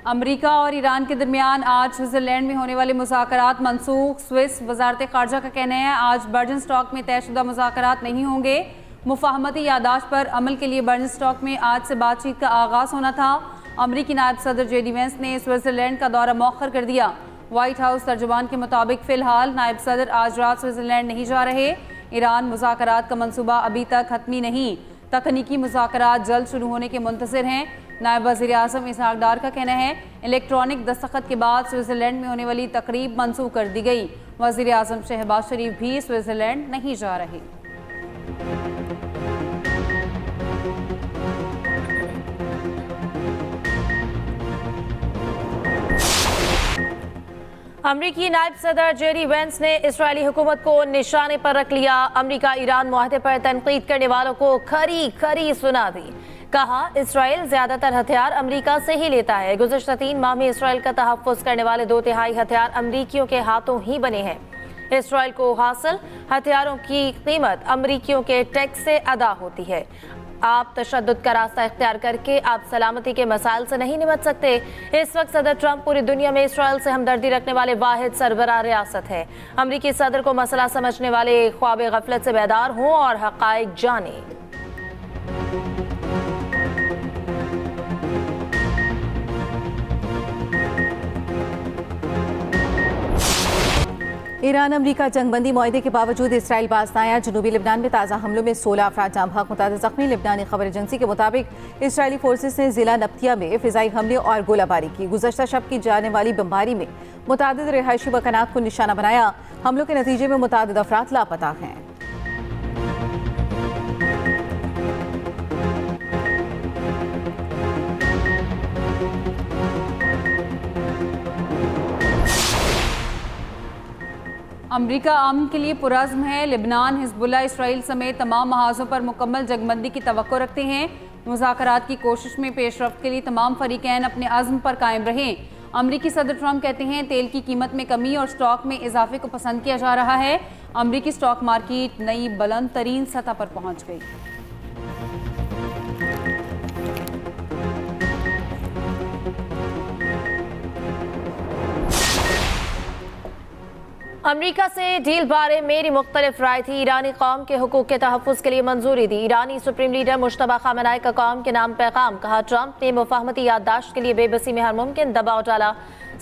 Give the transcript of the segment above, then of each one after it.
America और Iran के दरमियान आज स्विट्जरलैंड में होने वाले मुज़ाकरात मनसूख। स्विस वजारत ख़ारजा का कहना है आज बर्जन स्टॉक में तयशुदा मुज़ाकरात नहीं होंगे। मुफाहमती यादाश्त पर अमल के लिए बर्जन स्टॉक में आज से बातचीत का आगाज़ होना था। अमरीकी नायब सदर JD वेंस ने स्विट्जरलैंड का दौरा मौखर कर दिया। व्हाइट हाउस तर्जुमान के मुताबिक फ़िलहाल नायब सदर आज रात स्विट्जरलैंड नहीं जा रहे। ईरान मुज़ाकरात का मनसूबा अभी तक हतमी नहीं। तकनीकी मुज़ाकरात जल्द शुरू होने के मुंतज़िर हैं। नायब वज़ीर आज़म इसहाक डार का कहना है इलेक्ट्रॉनिक दस्तखत के बाद स्विट्जरलैंड में होने वाली तकरीब मनसूख कर दी गई। वज़ीर आज़म शहबाज शरीफ भी स्विट्जरलैंड नहीं जा रहे। अमरीकी नायब सदर JD वेंस ने इस्राएली हुकूमत को निशाने पर रख लिया। अमरीका ईरान मुआहदे पर तनकीद करने वालों को खरी खरी सुना दी। कहा इसराइल ज्यादातर हथियार अमरीका से ही लेता है। गुज़श्ता 3 माह में इसराइल का तहफ़्फ़ुज़ करने वाले 2/3 हथियार अमरीकियों के हाथों ही बने हैं। इसराइल को हासिल हथियारों की कीमत अमरीकियों के टैक्स से अदा होती है। आप तशद्दुद का रास्ता इख्तियार करके आप सलामती के मसाइल से नहीं निपट सकते। इस वक्त सदर ट्रंप पूरी दुनिया में इसराइल से हमदर्दी रखने वाले वाहिद सरबराह रियासत है। अमरीकी सदर को मसला समझने वाले ख्वाब गफलत से बेदार हों और हक़ाइक़ जानें। ईरान अमरीका जंगबंदी मुआहदे के बावजूद इसराइल बाज न आया। जनूबी लिबनान में ताज़ा हमलों में 16 अफराद जाम हक मुताबिक जख्मी। लिबनानी खबर एजेंसी के मुताबिक इसराइली फोर्सेस ने जिला नब्तिया में फ़िज़ाई हमले और गोलाबारी की। गुज़श्ता शब की जाने वाली बमबारी में मुतादिद रिहायशी मकानात को निशाना बनाया। हमलों के नतीजे में मुतादिद अफराद लापता हैं। अमरीका अमन के लिए पुरज़्म है। लिबनान हिज़्बुल्लाह इसराइल समेत तमाम महाज़ों पर मुकम्मल जंगबंदी की तवक्को रखते हैं। मुज़ाकरात की कोशिश में पेशरफ्त के लिए तमाम फरीक़ैन अपने अज़्म पर कायम रहें। अमरीकी सदर ट्रंप कहते हैं तेल की कीमत में कमी और स्टॉक में इजाफे को पसंद किया जा रहा है। अमरीकी स्टॉक मार्केट नई बुलंद तरीन सतह पर पहुँच गई। अमरीका से डील बारे मेरी मुख्तलिफ राय थी। ईरानी कौम के हुकूक के तहफ़्फ़ुज़ के लिए मंजूरी दी। ईरानी सुप्रीम लीडर मुश्तबा ख़ामेनी का कौम के नाम पैगाम। कहा ट्रंप ने मुफाहमती याददाश्त के लिए बेबसी में हर मुमकिन दबाव डाला।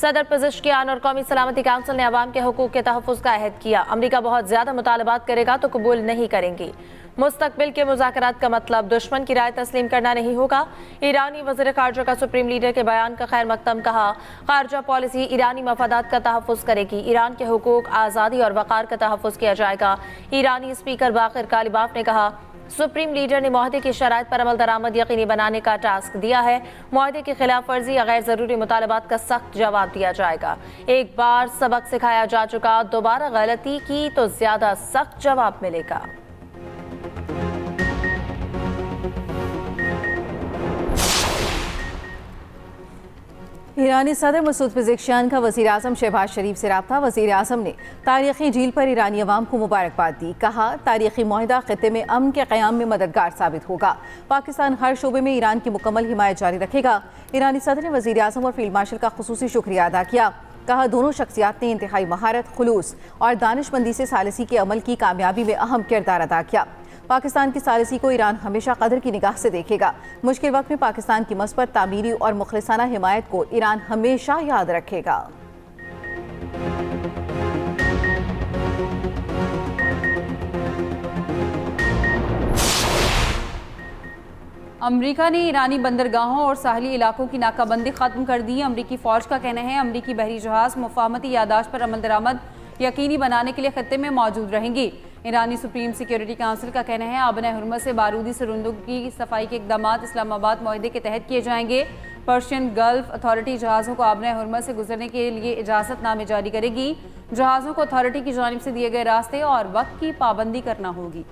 सदर पज़िश्कियान और कौमी सलामती काउंसिल ने अवाम के हुकूक के तहफ़्फ़ुज़ का अहद किया। अमरीका बहुत ज़्यादा मुतालबात करेगा तो कबूल नहीं करेंगी। मुस्तकबिल के मुज़ाकरात का मतलब दुश्मन की राय तस्लीम करना नहीं होगा। ईरानी वज़ीर ख़ारजा का सुप्रीम लीडर के बयान का खैर मकदम। कहा ख़ारजा पॉलिसी ईरानी मफादात का तहफ़्फ़ुज़ करेगी। ईरान के हुकूक, आज़ादी और वक़ार का तहफ़्फ़ुज़ किया जाएगा। ईरानी स्पीकर बाक़िर कालिबाफ ने कहा सुप्रीम लीडर ने मुआहदे की शराइत पर अमल दरामद यकीनी बनाने का टास्क दिया है। मुआहदे की खिलाफ वर्जी या गैर ज़रूरी मुतालबात का सख्त जवाब दिया जाएगा। एक बार सबक सिखाया जा चुका, दोबारा गलती की तो ज़्यादा सख्त जवाब मिलेगा। ईरानी सदर मसूद पेज़ेश्कियान का वज़ीर आज़म शहबाज शरीफ से रब्ता। वज़ीर आज़म ने तारीख़ी डील पर ईरानी अवाम को मुबारकबाद दी। कहा तारीख़ी मुआहदा ख़ित्ते में अमन के क़याम में मददगार साबित होगा। पाकिस्तान हर शोबे में ईरान की मुकम्मल हिमायत जारी रखेगा। ईरानी सदर ने वज़ीर आज़म और फील्ड मार्शल का ख़ुसूसी शुक्रिया अदा किया। कहा दोनों शख्सियात ने इंतहाई महारत, खुलूस और दानिशमंदी से सालिसी के अमल की कामयाबी में अहम किरदार अदा किया। पाकिस्तान की सालिसी को ईरान हमेशा कदर की निगाह से देखेगा। मुश्किल वक्त में पाकिस्तान की मस्बत, तामीरी और मुखलिसाना हिमायत को ईरान हमेशा याद रखेगा। अमरीका ने ईरानी बंदरगाहों और साहली इलाकों की नाकाबंदी ख़त्म कर दी। अमरीकी फ़ौज का कहना है अमरीकी बहरी जहाज़ मुफाहमती यादाश्त पर अमल दरामद यकीनी बनाने के लिए खत्ते में मौजूद रहेंगी। ईरानी सुप्रीम सिक्योरिटी काउंसिल का कहना है आबना हुर्मुज़ से बारूदी सुरंगों की सफाई के इक़दामात इस्लामाबाद मुआहदे के तहत किए जाएंगे। पर्शियन गल्फ अथॉरिटी जहाज़ों को आबना हुर्मुज़ से गुजरने के लिए इजाज़तनामे जारी करेगी। जहाज़ों को अथॉरिटी की जानिब से दिए गए रास्ते और वक्त की पाबंदी करना होगी।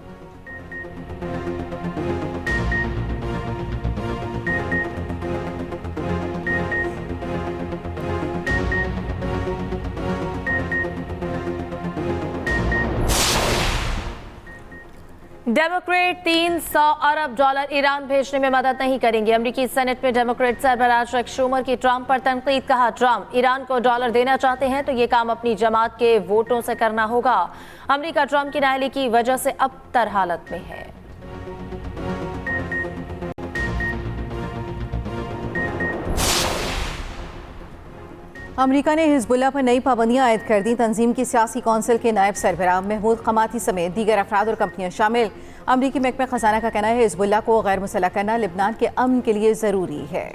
डेमोक्रेट 300 अरब डॉलर ईरान भेजने में मदद नहीं करेंगे। अमेरिकी सेनेट में डेमोक्रेट सरबराह चक शूमर की ट्रंप पर तनकीद। कहा, ट्रंप ईरान को डॉलर देना चाहते हैं तो ये काम अपनी जमात के वोटों से करना होगा। अमेरिका ट्रंप की नाअहली की वजह से अबतर हालत में है। अमेरिका ने हिजबुल्लाह पर नई पाबंदियां आयद कर दी। तंजीम की सियासी कौंसिल के नायब सरबराह महमूद कमाती समेत दीगर अफराद और कंपनियां शामिल। अमरीकी महकमा खजाना का कहना है हिजबुल्लाह को गैर मुसल्लह करना लिबनान के अमन के लिए ज़रूरी है।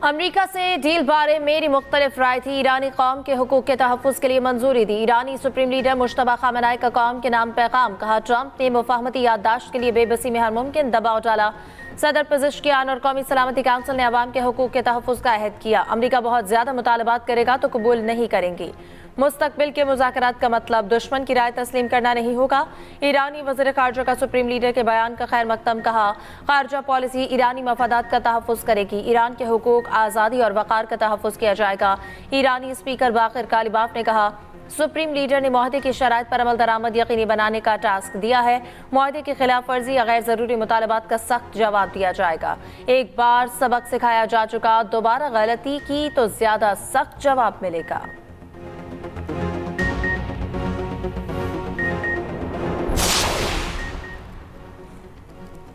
अमेरिका से डील बारे मेरी मुख्तलिफ राय थी। ईरानी कौम के हुकूक के तहफ़्फ़ुज़ के लिए मंजूरी दी। ईरानी सुप्रीम लीडर मुश्तबा खामेनेई का कौम के नाम पैगाम। कहा, ट्रंप ने मुफाहमती याददाश्त के लिए बेबसी में हर मुमकिन दबाव डाला। सदर पेजिशकियान और कौमी सलामती काउंसिल ने अवाम के हुकूक के तहफ़्फ़ुज़ का अहद किया। अमेरिका बहुत ज़्यादा मुतालबात करेगा तो कबूल नहीं करेंगी। मुस्तकबिल के मुज़ाकरात का मतलब दुश्मन की राय तस्लीम करना नहीं होगा। ईरानी वज़ीर ख़ारजा का सुप्रीम लीडर के बयान का खैर मकदम। कहा, ख़ारजा पॉलिसी ईरानी मफादात का तहफ़्फ़ुज़ करेगी। ईरान के हुकूक, आज़ादी और वक़ार का तहफ़्फ़ुज़ किया जाएगा। ईरानी स्पीकर बाक़िर कालिबाफ ने कहा, सुप्रीम लीडर ने मुआहदे की शराइत पर अमल दरामद यकीनी बनाने का टास्क दिया है। मुआहदे की खिलाफ वर्जी या गैर ज़रूरी मुतालबात का सख्त जवाब दिया जाएगा। एक बार सबक सिखाया जा चुका, दोबारा गलती की तो ज़्यादा सख्त जवाब मिलेगा।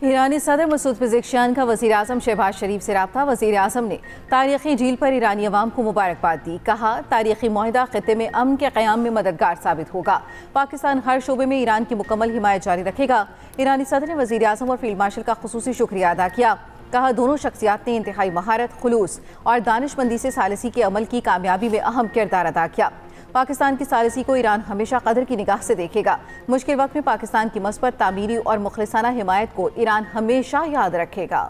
ईरानी सदर मसूद पेज़ेश्कियान का वज़ीर आज़म शहबाज शरीफ से रब्ता। वज़ीर आज़म ने तारीख़ी झील पर ईरानी अवाम को मुबारकबाद दी। कहा, तारीख़ी मुआहदा ख़ित्ते में अमन के क़याम में मददगार साबित होगा। पाकिस्तान हर शोबे में ईरान की मुकम्मल हिमायत जारी रखेगा। ईरानी सदर ने वज़ीर आज़म और फील्ड मार्शल का ख़ुसूसी शुक्रिया अदा किया। कहा, दोनों शख्सियात ने इंतहाई महारत, खुलूस और दानिशमंदी से सालिसी के अमल की कामयाबी में अहम किरदार अदा किया। पाकिस्तान की सालिसी को ईरान हमेशा कदर की निगाह से देखेगा। मुश्किल वक्त में पाकिस्तान की मस्बत, तामीरी और मुखलिसाना हिमायत को ईरान हमेशा याद रखेगा।